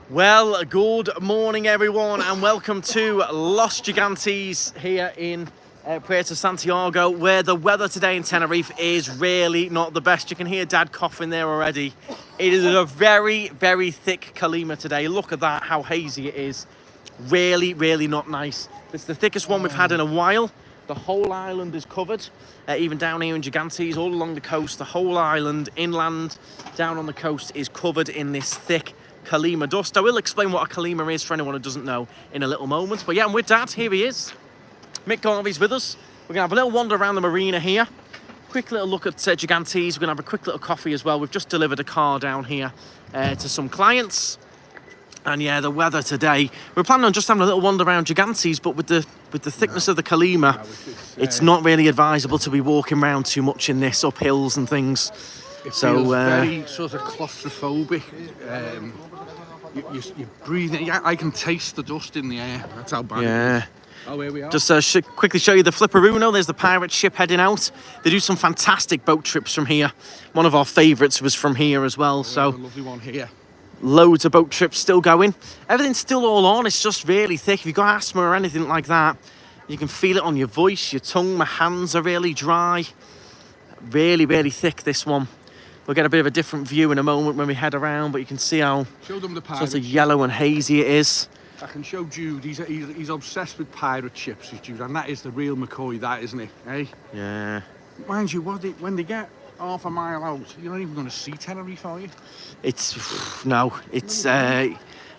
Well, good morning everyone and welcome to Los Gigantes here in Puerto Santiago, where the weather today in Tenerife is really not the best. You can hear Dad coughing there already. It is a very, very thick CALIMA today. Look at that, how hazy it is. Really, really not nice. It's the thickest one we've had in a while. The whole island is covered, even down here in Gigantes, all along the coast. The whole island, inland, down on the coast, is covered in this thick CALIMA dust. I will explain what a CALIMA is for anyone who doesn't know in a little moment. But yeah, I'm with Dad. Here he is. Mick Garvey's with us. We're going to have a little wander around the marina here. Quick little look at Gigantes. We're going to have a quick little coffee as well. We've just delivered a car down here to some clients. And yeah, the weather today, we're planning on just having a little wander around Gigantes, but with the thickness of the CALIMA, it's not really advisable to be walking around too much in this, up hills and things. It feels very sort of claustrophobic. You're breathing. I can taste the dust in the air. That's how bad it is. Oh, here we are. Just quickly show you the Flipperuno. There's the pirate ship heading out. They do some fantastic boat trips from here. One of our favourites was from here as well. So a lovely one here. Loads of boat trips still going. Everything's still all on. It's just really thick. If you've got asthma or anything like that, you can feel it on your voice, your tongue. My hands are really dry. Really, really thick, this one. We'll get a bit of a different view in a moment when we head around, but you can see how Show them the sort of yellow and hazy it is. I can show Jude. He's obsessed with pirate ships, is Jude, and that is the real McCoy, that, isn't it? Eh? Yeah. Mind you, when they get half a mile out, you're not even going to see Tenerife, are you? It's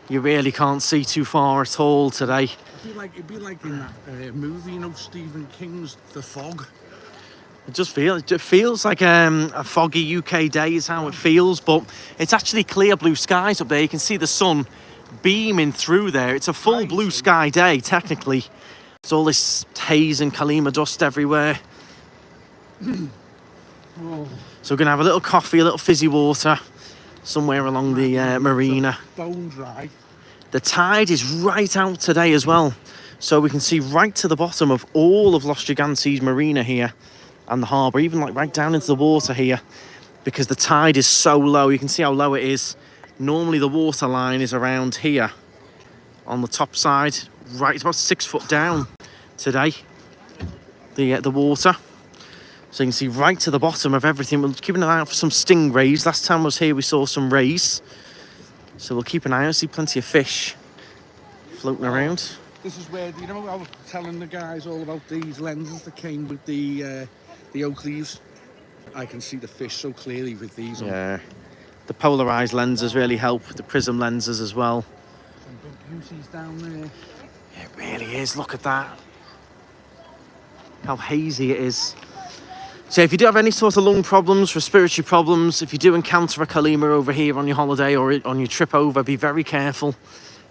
you really can't see too far at all today. It'd be like in that movie, you know, Stephen King's The Fog. It feels like a foggy UK day is how it feels, but it's actually clear blue skies up there. You can see the sun beaming through there. It's a full blue sky day, technically. There's all this haze and CALIMA dust everywhere. So we're going to have a little coffee, a little fizzy water somewhere along the marina. Bone dry. The tide is right out today as well. So we can see right to the bottom of all of Los Gigantes marina here and the harbour, even like right down into the water here, because the tide is so low. You can see how low it is. Normally the water line is around here on the top side, right, it's about 6 foot down today, the water. So you can see right to the bottom of everything. We're keeping an eye out for some stingrays. Last time I was here we saw some rays, so we'll keep an eye out. See plenty of fish floating around. This is where, you know, I was telling the guys all about these lenses that came with the oak leaves. I can see the fish so clearly with these on. Yeah, the polarized lenses really help, the prism lenses as well. Some big beauties down there. It really is, look at that. How hazy it is. So if you do have any sort of lung problems, respiratory problems, if you do encounter a CALIMA over here on your holiday or on your trip over, be very careful.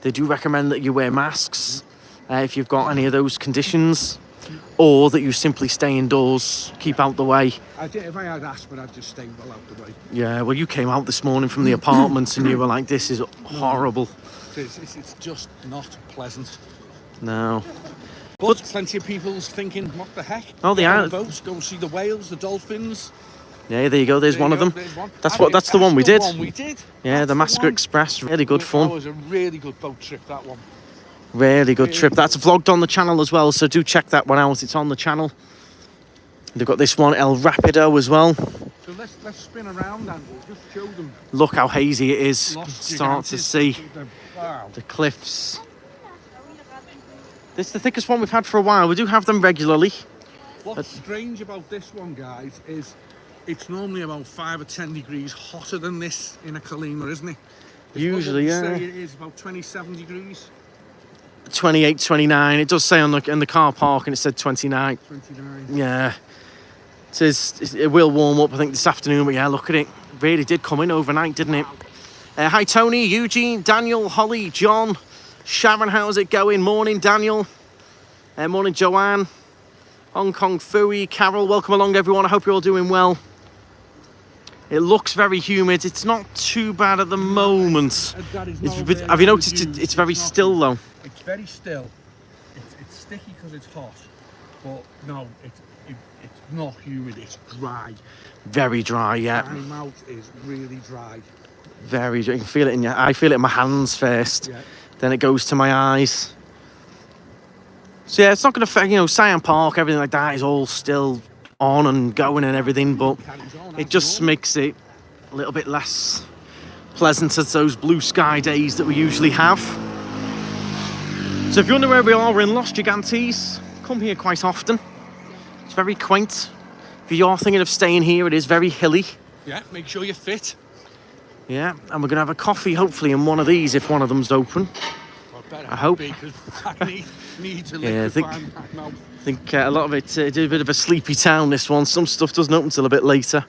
They do recommend that you wear masks if you've got any of those conditions, or that you simply stay indoors, keep out the way. If I had asthma, I'd just stay well out the way. Yeah, well, you came out this morning from the apartment and you were like, this is horrible. It's just not pleasant. No. But plenty of people's thinking, what the heck? Oh, they are. Boats, go see the whales, the dolphins. Yeah, there you go. There's one of them. That's the one we did. Yeah, the Masker Express. Really good fun. That was a really good boat trip, that one. Really good trip. That's vlogged on the channel as well, so do check that one out. It's on the channel. They've got this one, El Rapido, as well. So let's spin around and we'll just show them. Look how hazy it is. Start to see wow. the cliffs. This is the thickest one we've had for a while. We do have them regularly. What's strange about this one, guys, is it's normally about 5 or 10 degrees hotter than this in a CALIMA, isn't it? Usually, yeah. Say it is about 27 degrees. 28, 29. It does say in the car park, and it said 29. 29. Yeah. It will warm up, I think, this afternoon. But yeah, look at it. Really did come in overnight, didn't it? Hi, Tony, Eugene, Daniel, Holly, John, Sharon. How's it going? Morning, Daniel. Morning, Joanne. Hong Kong Fui, Carol. Welcome along, everyone. I hope you're all doing well. It looks very humid. It's not too bad at the moment. Have you noticed it's very still, though? It's very still. It's sticky because it's hot. But no, it's not humid. It's dry. Very dry, yeah. My mouth is really dry. Very, you can feel it in I feel it in my hands first, Yeah. then it goes to my eyes. So yeah, it's not going to affect, you know, Scion Park, everything like that is all still on and going and everything, but it just makes it a little bit less pleasant as those blue sky days that we usually have. So if you wonder where we are, we're in Los Gigantes. Come here quite often. It's very quaint. If you are thinking of staying here, it is very hilly. Yeah, make sure you're fit. Yeah, and we're going to have a coffee, hopefully, in one of these if one of them's open. I hope. Because I need to Yeah, I think a lot of it is a bit of a sleepy town, this one. Some stuff doesn't open until a bit later.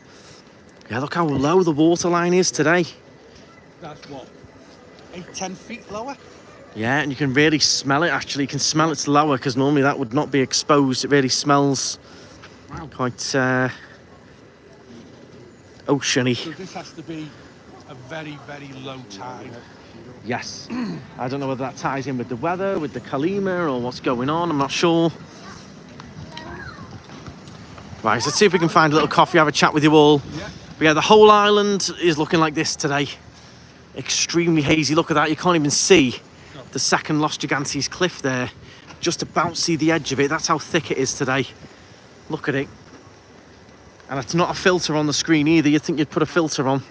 Yeah, look how low the water line is today. That's what, 8-10 feet lower? Yeah, and you can really smell it, actually. You can smell it's lower, because normally that would not be exposed. It really smells quite oceany. So this has to be a very, very low tide. Yes. I don't know whether that ties in with the weather, with the CALIMA, or what's going on. I'm not sure. Right, so let's see if we can find a little coffee, have a chat with you all. Yeah. But yeah, the whole island is looking like this today. Extremely hazy. Look at that. You can't even see the second Los Gigantes cliff there. Just about see the edge of it. That's how thick it is today. Look at it. And it's not a filter on the screen either. You'd think you'd put a filter on.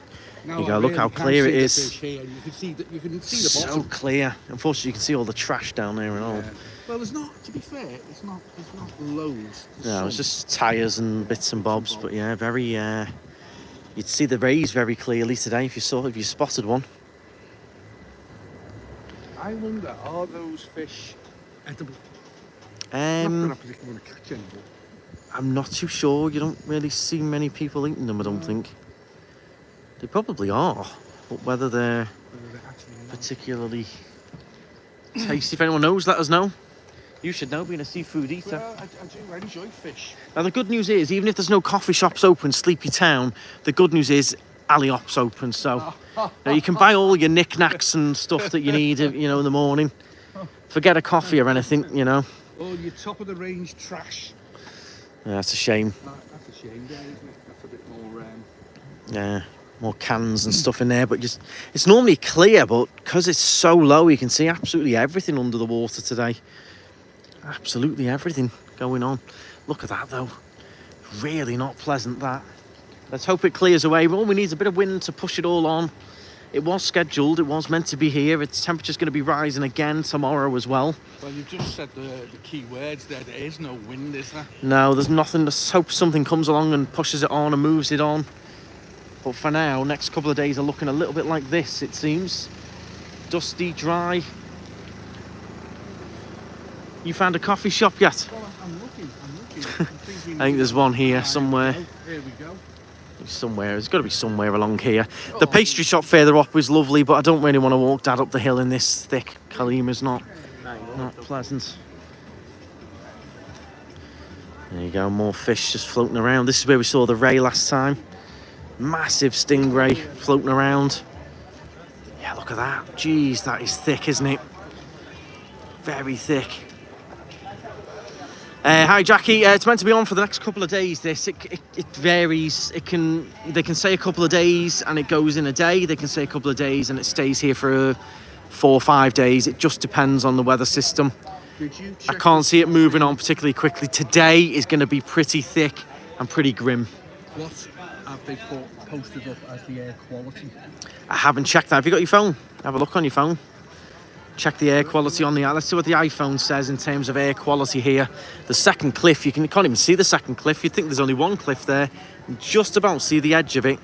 No, You go, look how clear it is. You can see the So bottom. clear. Unfortunately, you can see all the trash down there and all. Yeah. Well, there's not. To be fair, there's not loads. No, it's just tyres and bits and bobs. But yeah, very. You'd see the rays very clearly today if you spotted one. I wonder, are those fish edible? Not Um, that I particularly want to catch any, but I'm not too sure. You don't really see many people eating them. I don't think. They probably are, but whether they're actually not. particularly tasty, if anyone knows, let us know. You should know, being a seafood eater. Well, I do. I enjoy fish. Now, the good news is, even if there's no coffee shops open, Sleepy Town, the good news is Alley-Op's open, so you can buy all your knickknacks and stuff that you need, you know, in the morning. Forget a coffee or anything, you know. All your top of the range trash. Yeah, that's a shame. That's a shame, there, isn't it? That's a bit more. Yeah, more cans and stuff in there, but just it's normally clear, but because it's so low, you can see absolutely everything under the water today. Absolutely everything going on. Look at that though. Really not pleasant, that. Let's hope it clears away. All we need is a bit of wind to push it all on. It was scheduled, it was meant to be here. Its temperature's going to be rising again tomorrow as well. Well, you've just said the key words there. There is no wind, is there? No, there's nothing. Let's hope something comes along and pushes it on and moves it on. But for now, next couple of days are looking a little bit like this, it seems. Dusty, dry. You found a coffee shop yet? Well, I'm looking. I think there's one here somewhere. Here we go. Somewhere, there's got to be somewhere along here. The pastry shop further up was lovely, but I don't really want to walk that up the hill in this thick CALIMA's not pleasant. There you go, more fish just floating around. This is where we saw the ray last time. Massive stingray floating around. Yeah, look at that. Jeez, that is thick, isn't it? Very thick. Hi Jackie, it's meant to be on for the next couple of days. This it varies. They can say a couple of days and it goes in a day. They can say a couple of days and it stays here for 4 or 5 days. It just depends on the weather system. I can't see it moving on particularly quickly. Today is going to be pretty thick and pretty grim. What have they posted up as the air quality? I haven't checked that. Have you got your phone? Have a look on your phone. Check the air quality on the. Let's see what the iPhone says in terms of air quality here. The second cliff, you can't even see the second cliff. You'd think there's only one cliff there. Just about see the edge of it.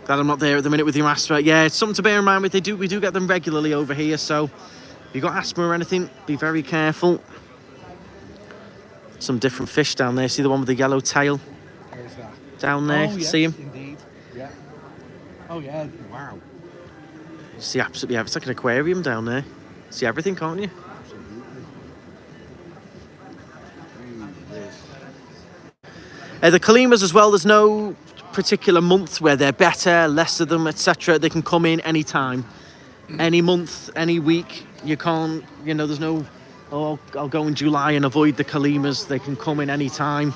Glad I'm not there at the minute with your asthma. Yeah, it's something to bear in mind with. We do get them regularly over here. So if you've got asthma or anything, be very careful. Some different fish down there. See the one with the yellow tail? Where's that? Down there. Oh, yes, See him? Indeed. Yeah. Oh yeah. Wow. See absolutely everything. It's like an aquarium down there. See everything, can't you? The CALIMAs as well, there's no particular month where they're better, less of them, etc. They can come in any time. Any month, any week. You can't, you know, there's no, oh, I'll go in July and avoid the CALIMAs. They can come in any time.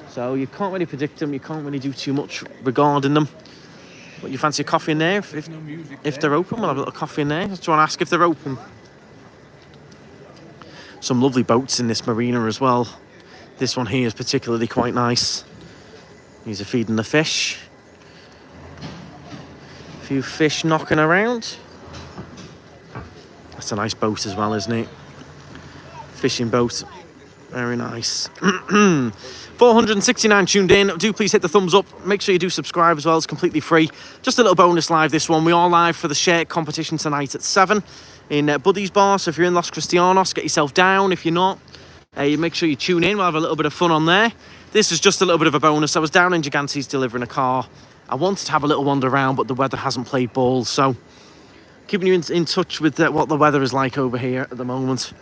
So you can't really predict them. You can't really do too much regarding them. What, you fancy a coffee in there? If they're open, we'll have a little coffee in there. Just want to ask if they're open. Some lovely boats in this marina as well. This one here is particularly quite nice. These are feeding the fish. A few fish knocking around. That's a nice boat as well, isn't it? Fishing boat. Very nice. 469 tuned in. Do please hit the thumbs up. Make sure you do subscribe as well. It's completely free. Just a little bonus live this one. We are live for the shirt competition tonight at 7 in Buddy's Bar. So if you're in Los Cristianos, get yourself down. If you're not, you make sure you tune in. We'll have a little bit of fun on there. This is just a little bit of a bonus. I was down in Gigantes delivering a car. I wanted to have a little wander around, but the weather hasn't played ball. So keeping you in touch with what the weather is like over here at the moment.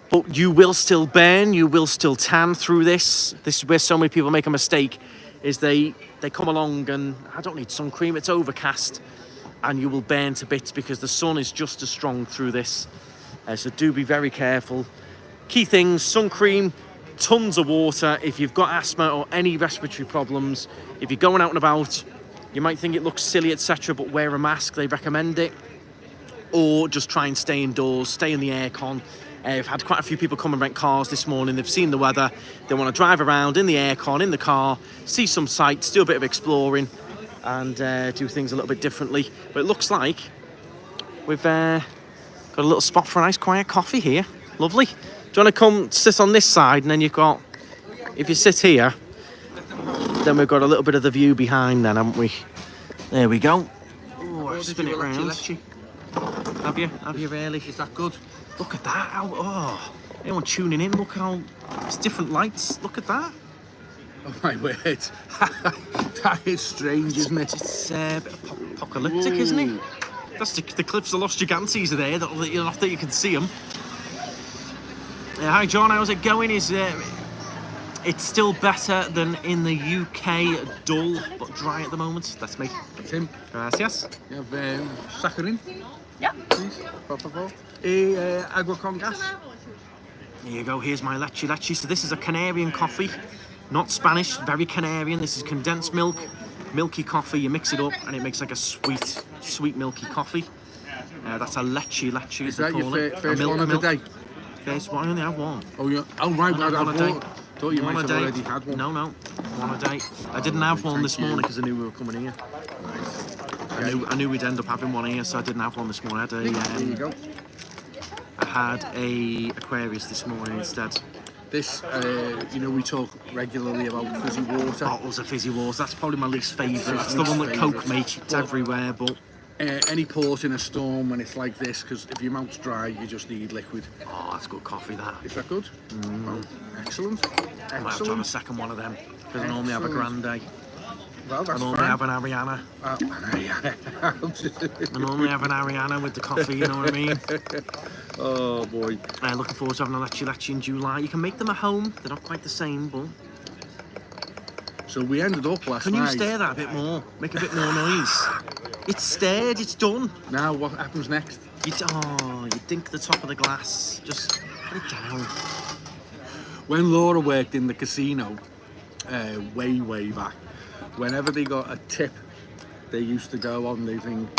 But you will still burn, you will still tan through this. This is where so many people make a mistake, is they come along and, I don't need sun cream, it's overcast, and you will burn to bits because the sun is just as strong through this. So do be very careful. Key things, sun cream, tons of water. If you've got asthma or any respiratory problems, if you're going out and about, you might think it looks silly, etc., but wear a mask, they recommend it. Or just try and stay indoors, stay in the aircon. I've had quite a few people come and rent cars this morning. They've seen the weather. They want to drive around in the aircon, in the car, see some sights, do a bit of exploring, and do things a little bit differently. But it looks like we've got a little spot for a nice quiet coffee here. Lovely. Do you want to come sit on this side, and then you've got, if you sit here, then we've got a little bit of the view behind then, haven't we? There we go. Oh, I'll spin it round. Have you really? Is that good? Look at that. Oh, anyone tuning in, look how it's different lights. Look at that. Oh my word. That is strange, isn't it? It's a bit apocalyptic, isn't it? That's the cliffs of Los Gigantes are there, not that you can see them. Hi John, how's it going? It's still better than in the UK, dull but dry at the moment. That's me. That's him. Gracias. You have saccharin? Yeah. Please, por favor. Agua con gas. There you go, here's my leche. So this is a Canarian coffee, not Spanish, very Canarian. This is condensed milk, milky coffee. You mix it up and it makes like a sweet milky coffee. That's a leche Is that your first one of the day? First one, I only have one. Oh, yeah. Oh, right, one a day. Thought you might have already had one. No, one a day. I didn't have one this morning because I knew we were coming here. I knew we'd end up having one here, so I didn't have one this morning. There you go. I had a Aquarius this morning instead. This, we talk regularly about fizzy water. Bottles of fizzy water. That's probably my least favourite. That's the one that Coke make. It's everywhere, but any port in a storm when it's like this, because if your mouth's dry, you just need liquid. Oh, that's good coffee, that. Is that good? Oh, excellent. I might have to have a second one of them, because I normally have a grande. Well, that's I normally have an Ariana. I normally have an Ariana with the coffee, you know what I mean? Oh, boy. Looking forward to having a leche in July. You can make them at home. They're not quite the same, but... So we ended up last night... Can you stir that a bit more? Make a bit more noise. It's stirred, it's done. Now, what happens next? You dink the top of the glass. Just put it down. When Laura worked in the casino, way back, whenever they got a tip, they used to go on the thing.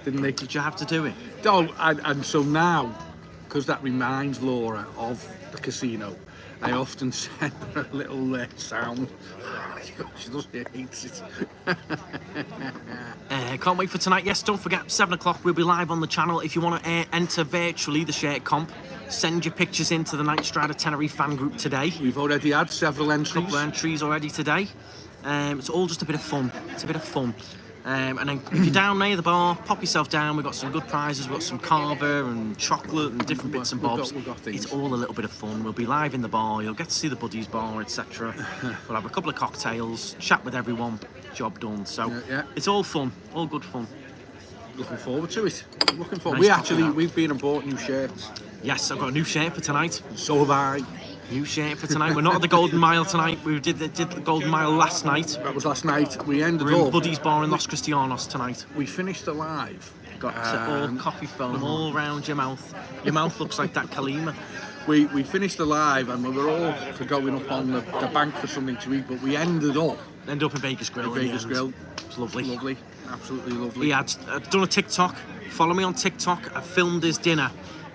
Didn't they? Did you have to do it? Oh, and so now, because that reminds Laura of the casino, I often send her a little sound. She does hates it. Can't wait for tonight. Yes, don't forget, 7 o'clock, we'll be live on the channel. If you want to enter virtually the shirt comp, send your pictures into the Night Strider Tenerife fan group today. We've already had several entries. A couple of entries already today. It's all just a bit of fun. It's a bit of fun. And then if you're down near the bar, pop yourself down. We've got some good prizes. We've got some carver and chocolate and different bits and bobs. We've got things. It's all a little bit of fun. We'll be live in the bar. You'll get to see the Buddies Bar, etc. We'll have a couple of cocktails, chat with everyone. Job done. So It's all fun, all good fun. Looking forward to it. Looking forward. Nice We've been and bought new shirts. Yes, I've got a new shirt for tonight. So have I. New shirt for tonight. We're not at the Golden Mile tonight. We did the Golden Mile last night. That was last night. We're in Buddy's Bar in Los Cristianos tonight. We finished the live. Got all coffee foam all around your mouth. Your mouth looks like that CALIMA. we finished the live and we were all for going up on the bank for something to eat, but we ended up in Vegas Grill. Vegas Grill. It's lovely. Lovely. Absolutely lovely. He had done a TikTok. Follow me on TikTok. I filmed his dinner.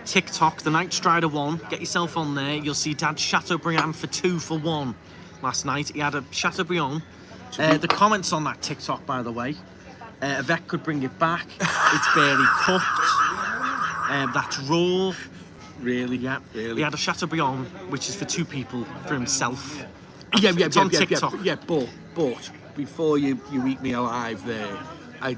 TikTok, the Night Strider 1. Get yourself on there. You'll see Dad Chateaubriand for 2 for 1 last night. He had a Chateaubriand. The comments on that TikTok, by the way, Avec could bring it back. It's barely cooked. That's raw. Really? Yeah. Really? He had a Chateaubriand, which is for 2 people, for himself. It's on TikTok. But before you eat me alive there, I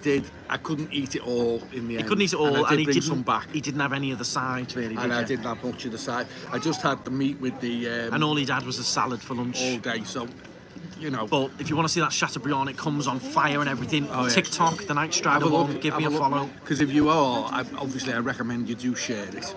couldn't eat it all in the end. He couldn't eat it all, and he didn't some back. He didn't have any of the sides, really, and I didn't have much of the side. I just had the meat with the... and all he had was a salad for lunch. All day, so, you know. But if you want to see that Chateaubriand, it comes on fire and everything. Oh, yeah. TikTok, the Night Strider 1, give me a follow. Because if you are, obviously I recommend you do share it.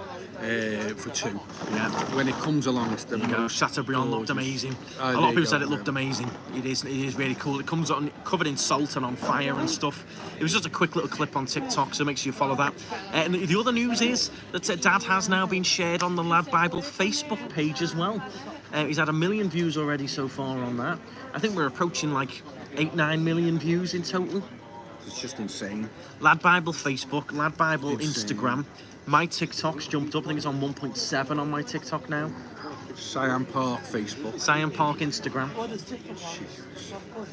For 2. Yeah. When it comes along, it's the Chateaubriand looked amazing. A lot of people said it looked amazing. It is really cool. It comes on covered in salt and on fire and stuff. It was just a quick little clip on TikTok, so make sure you follow that. And the other news is that Dad has now been shared on the Lad Bible Facebook page as well. He's had 1 million views already so far on that. I think we're approaching like 8-9 million views in total. It's just insane. Lad Bible Facebook, Lad Bible insane. Instagram. My TikTok's jumped up. I think it's on 1.7 on my TikTok now. Cyan Park Facebook. Cyan Park Instagram.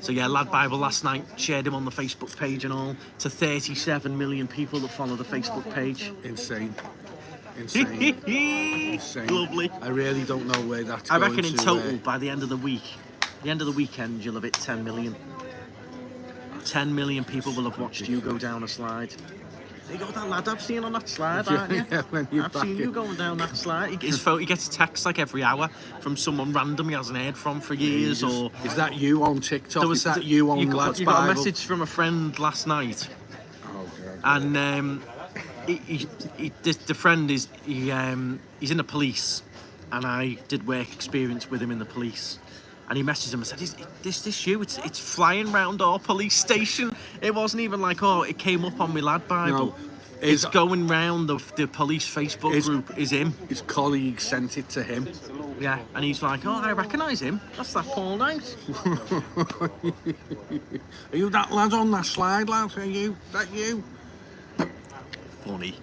So yeah, Lad Bible last night shared him on the Facebook page and all to 37 million people that follow the Facebook page. Insane. Insane. Lovely. I really don't know where that's I going reckon in to, total by the end of the weekend, you'll have hit 10 million. 10 million people will have watched you go down a slide. There you go, that lad I've seen on that slide, aren't you? Yeah, I've seen you going down that slide. He gets a text like every hour from someone random he hasn't heard from for years. Or is that you on TikTok? Is that you on Lads Bible? You got a message from a friend last night. Oh, God. And the friend is he's in the police, and I did work experience with him in the police. And he messaged him and said, "Is this you? It's flying round our police station." It wasn't even like, oh, it came up on my Lad Bible. No, it's going round the police Facebook group. Is him. His colleague sent it to him. Yeah, and he's like, "Oh, I recognise him. That's that Paul Knight." Are you that lad on that slide, lad? Are you? That you? Funny.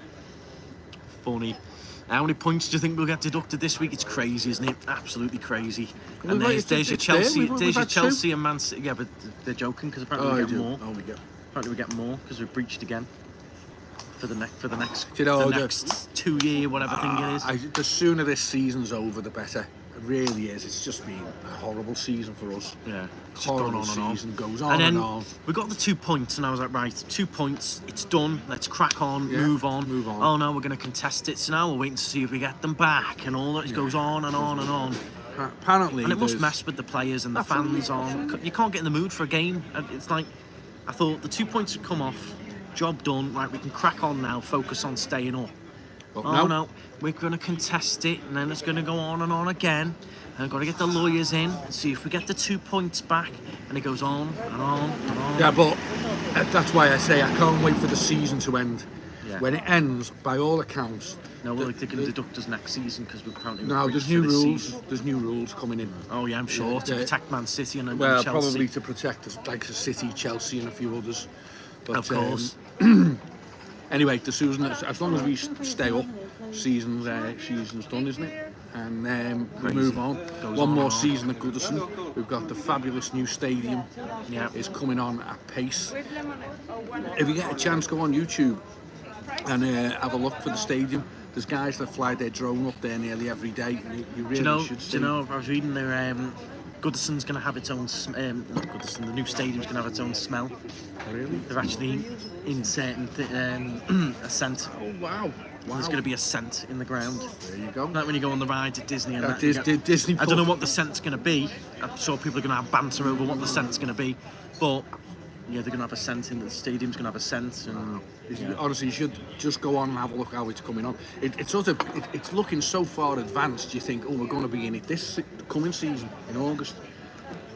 How many points do you think we'll get deducted this week? It's crazy, isn't it? Absolutely crazy. And there's your Chelsea, Chelsea and Man City. Yeah, but they're joking because apparently we get more. Apparently we get more because we've breached again for the next 2 year whatever thing it is. The sooner this season's over, the better. It really is. It's just been a horrible season for us. Yeah, it's horrible just gone on season. and on. Goes on and on. We got the 2 points, and I was like, right, 2 points. It's done. Let's crack on. Yeah, move on. Oh no, we're going to contest it. So now we're waiting to see if we get them back, and all that. It goes on and on and on. Apparently, and it must mess with the players and the fans. You can't get in the mood for a game. It's like I thought the 2 points would come off. Job done. Right, we can crack on now. Focus on staying up. But no, we're going to contest it, and then it's going to go on and on again. And I've got to get the lawyers in and see if we get the 2 points back. And it goes on and on and on. Yeah, but that's why I say I can't wait for the season to end. Yeah. When it ends, by all accounts... No, well, they can deduct us next season because we're apparently... No, there's new rules. Season. There's new rules coming in. Oh, yeah, I'm sure. To protect Man City and well, Chelsea. Probably to protect us, like City, Chelsea and a few others. But, of course. Anyway, the season, as long as we stay up, season's done, isn't it? And we move on. One more season at Goodison. We've got the fabulous new stadium. Yeah, is coming on at pace. If you get a chance, go on YouTube and have a look for the stadium. There's guys that fly their drone up there nearly every day. You really should see. Do you know? I was reading their Goodison's going to have its own. Not Goodison. The new stadium's going to have its own smell. Really? They're actually inserting a scent. Oh wow! There's going to be a scent in the ground. There you go. Like when you go on the ride at Disney and Disney. I don't know what the scent's going to be. I'm sure people are going to have banter over what the scent's going to be, but yeah, they're going to have a scent in the stadium's going to have a scent. And honestly, you should just go on and have a look how it's coming on. It's looking so far advanced. You think, oh, we're going to be in it this coming season in August.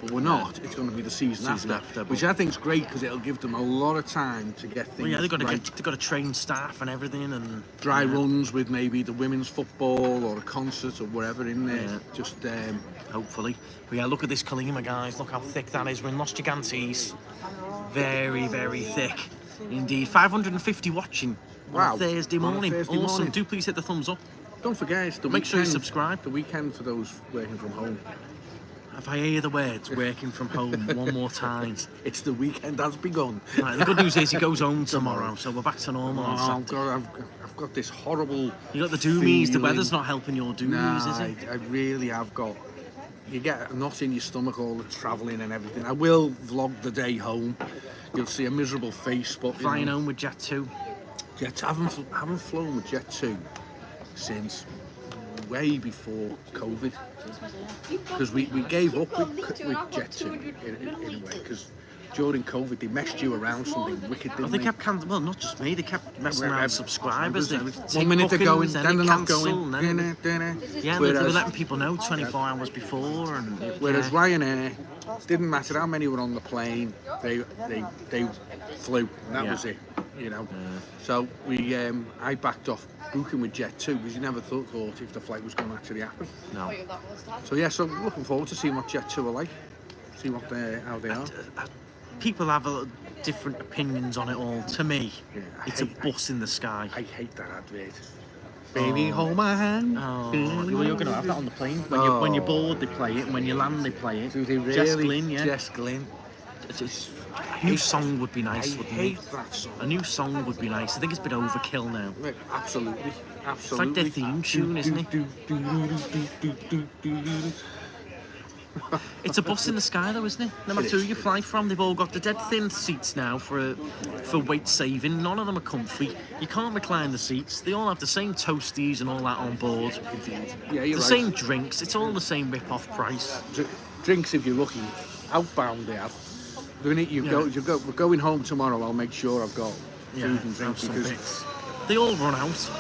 but we're not. It's going to be the season after, which I think is great because it'll give them a lot of time to get things. Well, yeah, they've got right. to train staff and everything, and dry runs with maybe the women's football or a concert or whatever in there. Yeah. Just hopefully. But yeah, look at this CALIMA, guys. Look how thick that is. We're in Los Gigantes. Very, very thick indeed. 550 watching on a Thursday morning. Awesome. Do please hit the thumbs up. Don't forget, it's the Make weekend, sure you subscribe. The weekend for those working from home. If I hear the words working from home one more time. It's the weekend has begun. Right, the good news is he goes home tomorrow, so we're back to normal on Saturday. God, I've got this horrible. You got the doomies. The feeling. weather's not helping your doomies, is it? I really have got. You get a knot in your stomach all the travelling and everything. I will vlog the day home. You'll see a miserable face, but Flying home with Jet 2. Jet, I haven't flown with Jet 2 since way before COVID, because we gave up with Jet 2 in a way, because during COVID they messed you around something wicked, didn't They kept well, not just me. They kept messing around subscribers. 1 minute they're going, then they're not going. Yeah, they were letting people know 24 hours before. And whereas Ryanair, didn't matter how many were on the plane, they flew. And that was it, you know. So I backed off booking with Jet 2 because you never thought if the flight was going to actually happen. No. So yeah, so looking forward to seeing what Jet 2 are like. See what how they are. People have different opinions on it all. To me, it's a bus in the sky. I hate that advert. Baby, hold my hand. Oh, well, you're going to have that on the plane. When you're bored, they play it, and when you land, they play it. Do they really? Jess Glynn, yeah. Jess Glynn. A new song would be nice, wouldn't it? I hate that song. A new song would be nice. I think it's been overkill now. Absolutely. It's like their theme tune, isn't it? It's a bus in the sky, though, isn't it? No matter who you fly from, they've all got the dead thin seats now for weight saving. None of them are comfy. You can't recline the seats. They all have the same toasties and all that on board. Yeah, you're the right. same drinks. It's all the same rip-off price. Drinks, if you're lucky. Outbound, they have. The minute we're going home tomorrow, I'll make sure I've got food and drink because they all run out.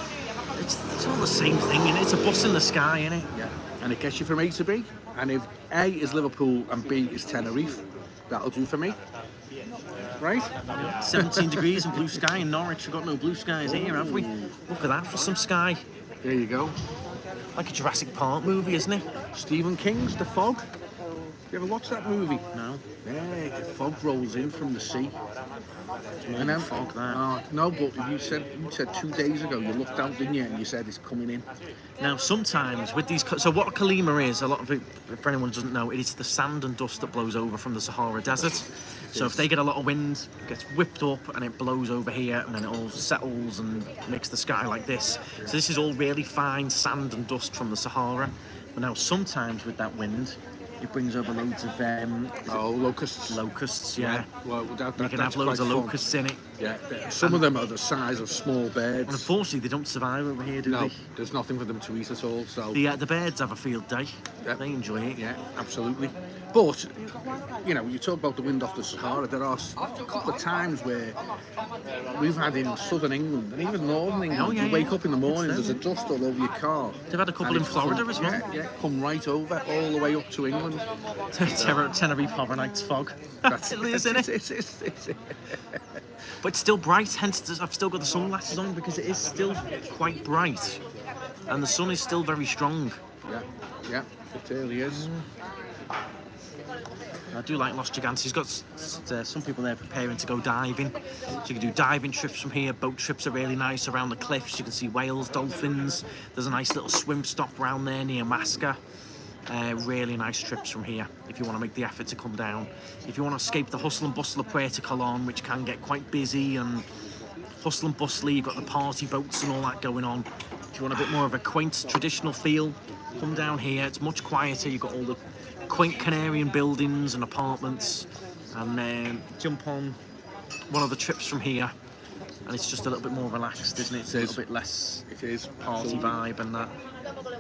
It's all the same thing, innit? It's a bus in the sky, innit? Yeah, and it gets you from A to B. And if A is Liverpool and B is Tenerife, that'll do for me. Right? 17 degrees and blue sky in Norwich. We've got no blue skies here, have we? Look at that for some sky. There you go. Like a Jurassic Park movie, isn't it? Stephen King's The Fog. You ever watch that movie? No. Yeah, the fog rolls in from the sea. And then fog that. No, but you said 2 days ago you looked out, didn't you? And you said it's coming in. Now, sometimes with these, so what CALIMA is, a lot of it, for anyone who doesn't know, it is the sand and dust that blows over from the Sahara Desert. So if they get a lot of wind, it gets whipped up and it blows over here, and then it all settles and makes the sky like this. So this is all really fine sand and dust from the Sahara. But now sometimes with that wind, it brings over loads of locusts. Locusts, yeah. Well, you can have loads of locusts in it. Yeah. Some of them are the size of small birds. And unfortunately, they don't survive over here, do they? No, there's nothing for them to eat at all. So the birds have a field day. They enjoy it. Yeah, absolutely. But you know, you talk about the wind off the Sahara. There are a couple of times where we've had in southern England and even northern England. You wake up in the morning, there's a dust all over your car. They've had a couple in Florida as well. Yeah, come right over all the way up to England. Tenerife Horror Nights fog. That's it, isn't it? But it's still bright, hence I've still got the sunglasses on because it is still quite bright. And the sun is still very strong. Yeah, it really is. I do like Los Gigantes. He's got some people there preparing to go diving. So you can do diving trips from here. Boat trips are really nice around the cliffs. You can see whales, dolphins. There's a nice little swim stop around there near Masca. Really nice trips from here if you want to make the effort to come down. If you want to escape the hustle and bustle of Puerto Colón, which can get quite busy and hustle and bustly, you've got the party boats and all that going on. If you want a bit more of a quaint traditional feel, come down here. It's much quieter. You've got all the quaint Canarian buildings and apartments, and jump on one of the trips from here, and it's just a little bit more relaxed, isn't it? It's a little bit less party vibe and that.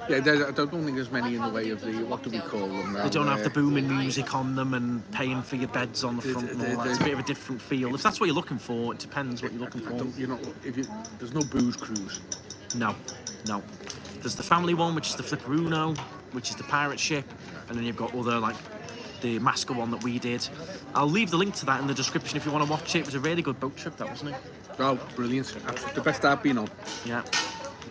Yeah, I don't think there's many in the way of the, what do we call them now? They don't have the booming music on them and paying for your beds on the front and all that. It's a bit of a different feel. If that's what you're looking for, it depends what you're looking for. There's no booze cruise. No. There's the family one, which is the Flipperuno, which is the pirate ship, and then you've got other like the Masca one that we did. I'll leave the link to that in the description if you want to watch it. It was a really good boat trip, that, wasn't it? Oh, brilliant. That's the best I've been on. Yeah,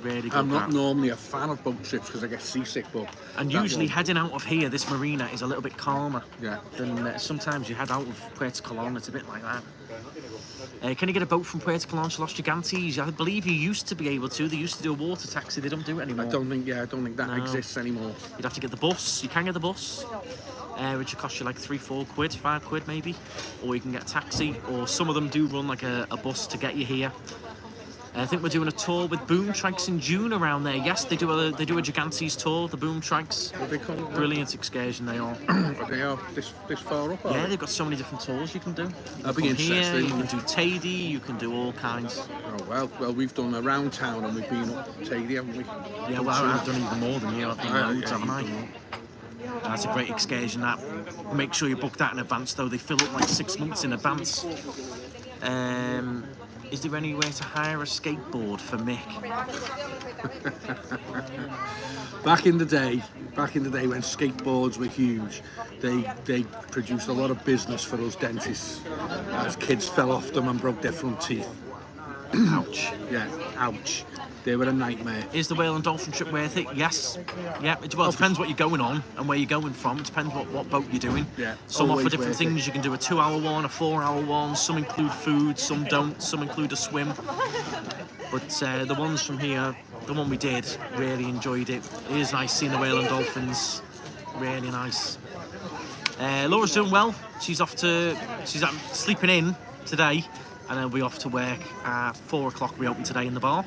really good. I'm not normally a fan of boat trips because I get seasick, but... And usually heading out of here, this marina is a little bit calmer than sometimes you head out of Puerto Colón. It's a bit like that. Can you get a boat from Puerto Colón to Los Gigantes? I believe you used to be able to. They used to do a water taxi. They don't do it anymore. I don't think that exists anymore. You'd have to get the bus. You can get the bus, which will cost you like £3-4, £5 maybe. Or you can get a taxi, or some of them do run like a bus to get you here. I think we're doing a tour with boom trikes in June around there. Yes, they do a Gigantes tour, the boom trikes. What they call it? Brilliant excursion they are. They are this far up, yeah, they've got so many different tours you can do. That'd be interesting. You can do Tady, you can do all kinds. Oh, well, we've done around town and we've been up Tady, haven't we? Yeah, well, I've done even more than you. I've done loads, haven't I? That's a great excursion, that. Make sure you book that in advance, though. They fill up like 6 months in advance. Is there any way to hire a skateboard for Mick? Back in the day when skateboards were huge, they produced a lot of business for us dentists as kids fell off them and broke their front teeth. Ouch. Yeah, ouch. They were a nightmare. Is the whale and dolphin trip worth it? Yes. Yeah. It depends what you're going on and where you're going from. It depends what boat you're doing. Yeah. Some offer different things. You can do a 2-hour one, a 4-hour one. Some include food, some don't. Some include a swim. But the ones from here, the one we did, really enjoyed it. It is nice seeing the whale and dolphins. Really nice. Laura's doing well. She's sleeping in today, and then we'll be off to work at 4 o'clock. We open today in the bar.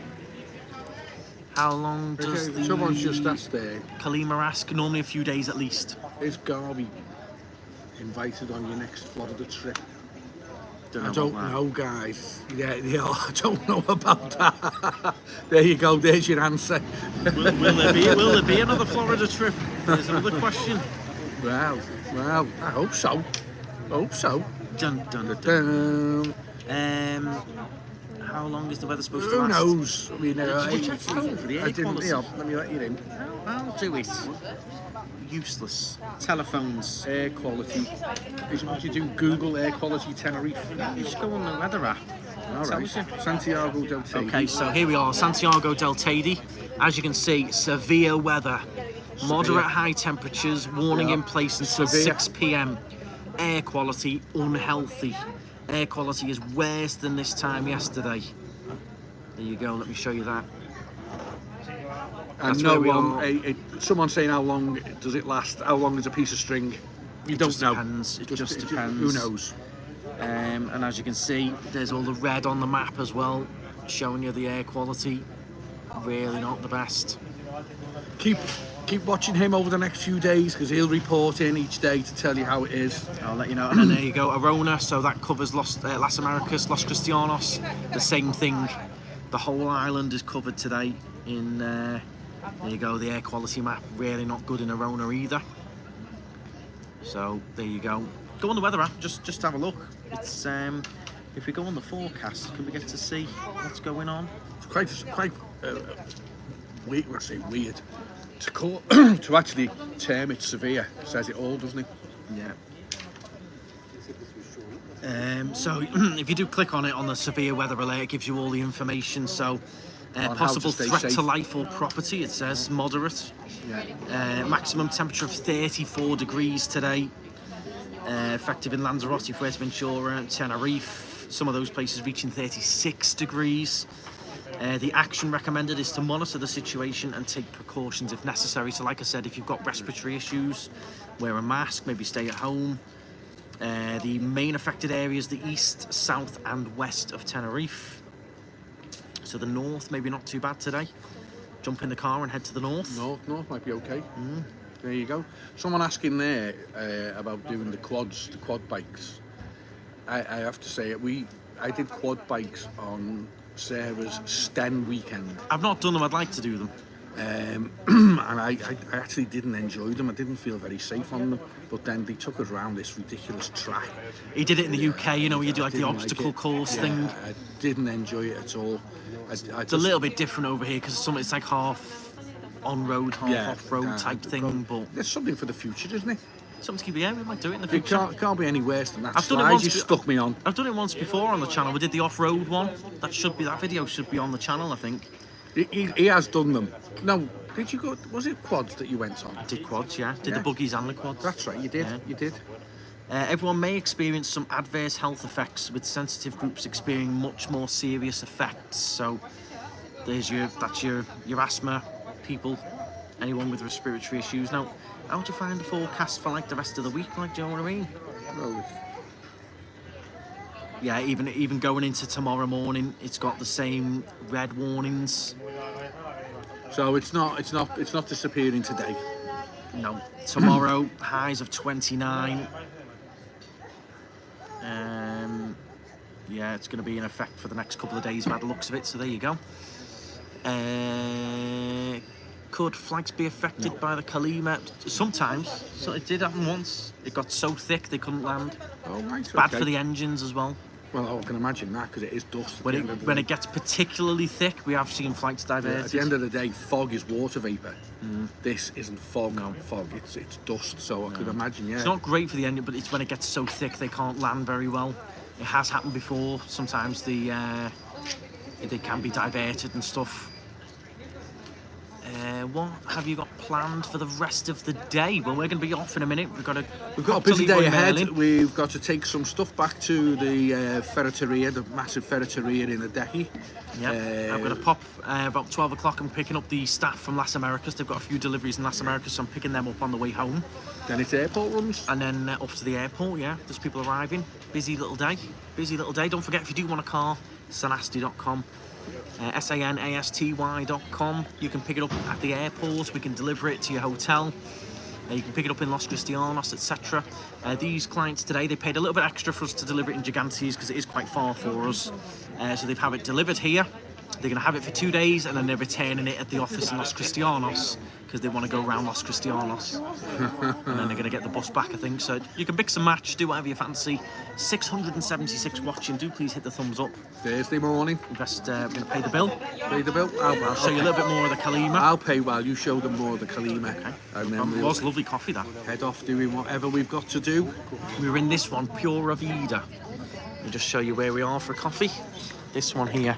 How long does someone's just asked there? CALIMA ask? Normally a few days at least. Is Garvey invited on your next Florida trip? I don't know, guys. Yeah, I don't know about that. There you go. There's your answer. Will there be another Florida trip? There's another question. Well, I hope so. Dun dun dun. How long is the weather supposed to last? Who knows? I mean, did you check home for the air quality? Let me let you in. I'll do it. Useless. Telephones. Air quality. Would you do Google air quality Tenerife? You just go on the weather app. All right. Santiago del Teide. Okay, so here we are, Santiago del Teide. As you can see, severe weather. Moderate high temperatures, warning in place until 6 p.m. Air quality, unhealthy. Air quality is worse than this time yesterday. There you go, let me show you that. And no one, someone's saying how long does it last? How long is a piece of string? You don't know. It just depends. Who knows? And as you can see, there's all the red on the map as well, showing you the air quality. Really not the best. Keep watching him over the next few days because he'll report in each day to tell you how it is. I'll let you know. And then there you go, Arona, so that covers Las Americas, Los Cristianos, the same thing. The whole island is covered today in, there you go, the air quality map, really not good in Arona either. So there you go. Go on the weather app, just have a look. It's if we go on the forecast, can we get to see what's going on? It's quite weird, I say weird. To actually term it severe says it all, doesn't it? Yeah. So if you do click on it on the severe weather alert, it gives you all the information. So possible threat to life or property, it says moderate. Yeah. Maximum temperature of 34 degrees today. Effective in Lanzarote, Fuerteventura, Tenerife. Some of those places reaching 36 degrees. The action recommended is to monitor the situation and take precautions if necessary. So like I said, if you've got respiratory issues, wear a mask, maybe stay at home. The main affected areas, the east, south and west of Tenerife. So the north, maybe not too bad today. Jump in the car and head to the north. North might be okay. There you go. Someone asking there about doing the quad bikes. I have to say, I did quad bikes on Sarah's Sten weekend. I've not done them, I'd like to do them. And I actually didn't enjoy them. I didn't feel very safe on them. But then they took us around this ridiculous track. He did it in the UK, you know, where you do like the obstacle course thing. I didn't enjoy it at all. It's a little bit different over here because it's like half on-road, half off-road type thing. But there's something for the future, isn't it? Something to keep, yeah, we might do it in the It future. can't be any worse than that. I've done it Slide once you stuck me on. I've done it once before on the channel. We did the off-road one. That video should be on the channel, I think. He has done them. No, did you go? Was it quads that you went on? I did quads, yeah. Did the buggies and the quads. That's right, you did. Yeah. You did. Everyone may experience some adverse health effects, with sensitive groups experiencing much more serious effects. So that's your asthma people, anyone with respiratory issues. Now, how do you find the forecast for like the rest of the week? Like, do you know what I mean? Well, Yeah, even going into tomorrow morning, it's got the same red warnings. so it's not disappearing today. No, tomorrow highs of 29. Yeah, it's going to be in effect for the next couple of days by the looks of it. So there you go. Could flags be affected by the CALIMA? Sometimes. So it did happen once. It got so thick they couldn't land. Oh, right. Bad for the engines as well. Well, I can imagine that because it is dust. When it gets particularly thick, we have seen flights diverted. At the end of the day, fog is water vapour. This isn't fog. No. Fog. It's dust. So I could imagine. Yeah. It's not great for the engine, but it's when it gets so thick they can't land very well. It has happened before. Sometimes they can be diverted and stuff. What have you got planned for the rest of the day? Well, we're going to be off in a minute. We've got a busy day ahead. We've got to take some stuff back to the ferreteria, the massive ferreteria in Adehi. Yeah, I'm going to pop about 12 o'clock. I'm picking up the staff from Las Americas. They've got a few deliveries in Las Americas, so I'm picking them up on the way home. Then it's airport runs. And then up to the airport, yeah. There's people arriving. Busy little day. Busy little day. Don't forget, if you do want a car, sanasty.com. sanasty.com. You can pick it up at the airport. We can deliver it to your hotel. You can pick it up in Los Cristianos, etc. These clients today, they paid a little bit extra for us to deliver it in Gigantes because it is quite far for us. So they've had it delivered here. They're going to have it for 2 days and then they're returning it at the office in Los Cristianos because they want to go around Los Cristianos. And then they're going to get the bus back, I think. So you can mix and match, do whatever you fancy. 676 watching. Do please hit the thumbs up. Thursday morning. We're going to pay the bill. Pay the bill? I'll show you a little bit more of the CALIMA. I'll pay while you show them more of the CALIMA. Okay. And then it was lovely coffee, that. Head off doing whatever we've got to do. We were in this one, Pura Vida. Let me just show you where we are for coffee. This one here.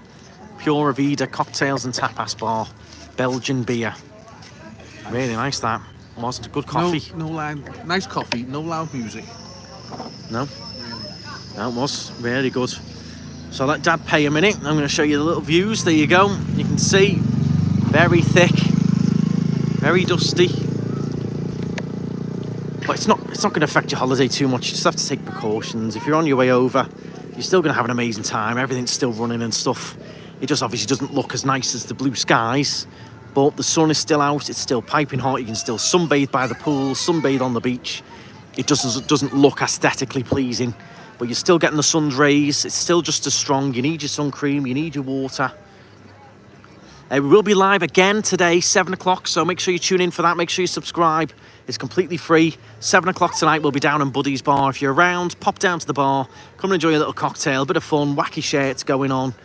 Pura Vida Cocktails and Tapas Bar. Belgian beer. Really nice, that. Wasn't a good coffee. No loud. Nice coffee, no loud music. No. That was really good. So let Dad pay a minute. I'm going to show you the little views. There you go. You can see. Very thick. Very dusty. But it's not going to affect your holiday too much. You just have to take precautions. If you're on your way over, you're still going to have an amazing time. Everything's still running and stuff. It just obviously doesn't look as nice as the blue skies, but the sun is still out. It's still piping hot. You can still sunbathe by the pool, sunbathe on the beach. It just doesn't look aesthetically pleasing, but you're still getting the sun's rays. It's still just as strong. You need your sun cream. You need your water. We will be live again today, 7 o'clock, so make sure you tune in for that. Make sure you subscribe. It's completely free. 7 o'clock tonight, we'll be down in Buddy's Bar. If you're around, pop down to the bar. Come and enjoy a little cocktail, a bit of fun, wacky shirts going on.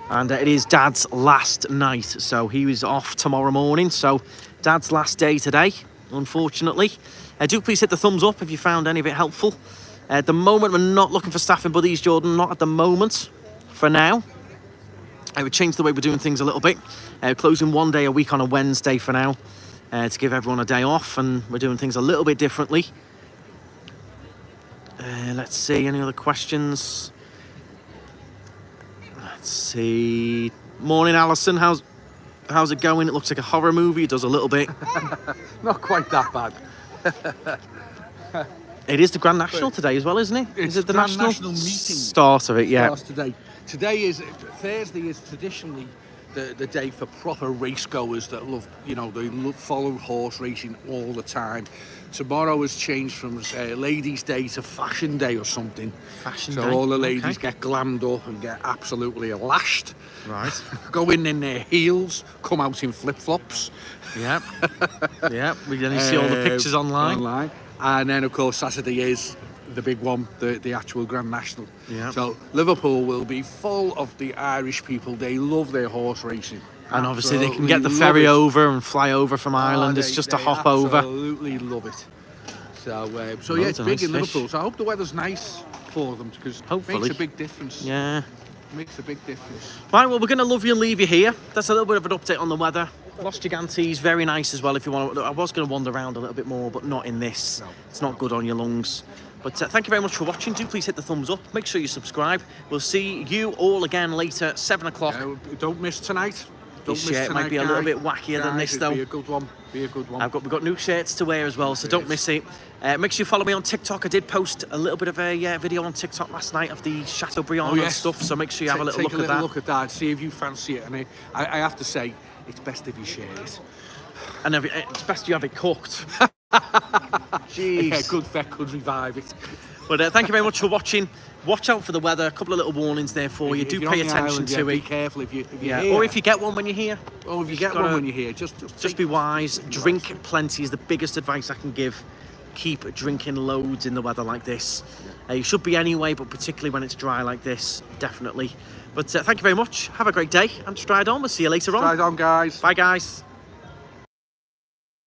And it is Dad's last night, so he was off tomorrow morning. So Dad's last day today, unfortunately. Do please hit the thumbs up if you found any of it helpful. At the moment, we're not looking for staff in Buddy's, Jordan. Not at the moment, for now. I would change the way we're doing things a little bit. Closing 1 day a week on a Wednesday for now, to give everyone a day off, and we're doing things a little bit differently. Let's see, any other questions? Let's see. Morning, Alison. How's it going? It looks like a horror movie. It does a little bit. Not quite that bad. It is the Grand National today as well, isn't it? It's is it the Grand National meeting? Start of it, yeah. Today. Thursday is traditionally the day for proper race goers that love, follow horse racing all the time. Tomorrow has changed from Ladies' Day to Fashion Day or something. Fashion Day. So all the ladies get glammed up and get absolutely lashed. Right. Go in their heels, come out in flip-flops. Yep. Yep. We only see all the pictures online. And then, of course, Saturday is the big one, the actual Grand National. Yeah. So Liverpool will be full of the Irish people. They love their horse racing. And obviously they can get the ferry over and fly over from Ireland. It's just a hop over. Absolutely love it. So yeah, it's Loads of big nice in fish. Liverpool. So I hope the weather's nice for them because it Hopefully. makes a big difference. Yeah. Makes a big difference. Right, well, we're going to love you and leave you here. That's a little bit of an update on the weather. Los Gigantes, very nice as well if you want to. I was going to wander around a little bit more, but not in this. No. It's not good on your lungs. But thank you very much for watching. Do please hit the thumbs up. Make sure you subscribe. We'll see you all again later, 7 o'clock. Don't miss tonight. This shirt might be a little bit wackier than this, though. Be a good one. Be a good one. We've got new shirts to wear as well, so don't miss it. Make sure you follow me on TikTok. I did post a little bit of a video on TikTok last night of the Chateaubriand and stuff, so make sure you have a little look at that. Look at that. See if you fancy it. And I have to say, it's best if you share it. And it's best you have it cooked. Jeez. Yeah, good vet could revive it. But thank you very much for watching. Watch out for the weather. A couple of little warnings there for you. Do pay attention to it. Be careful if you're here. Or if you get one when you're here. Or if you get one when you're here, just be wise. Drink plenty is the biggest advice I can give. Keep drinking loads in the weather like this. You should be anyway, but particularly when it's dry like this, definitely. But thank you very much. Have a great day and stride on. We'll see you later on. Stride on, guys. Bye, guys.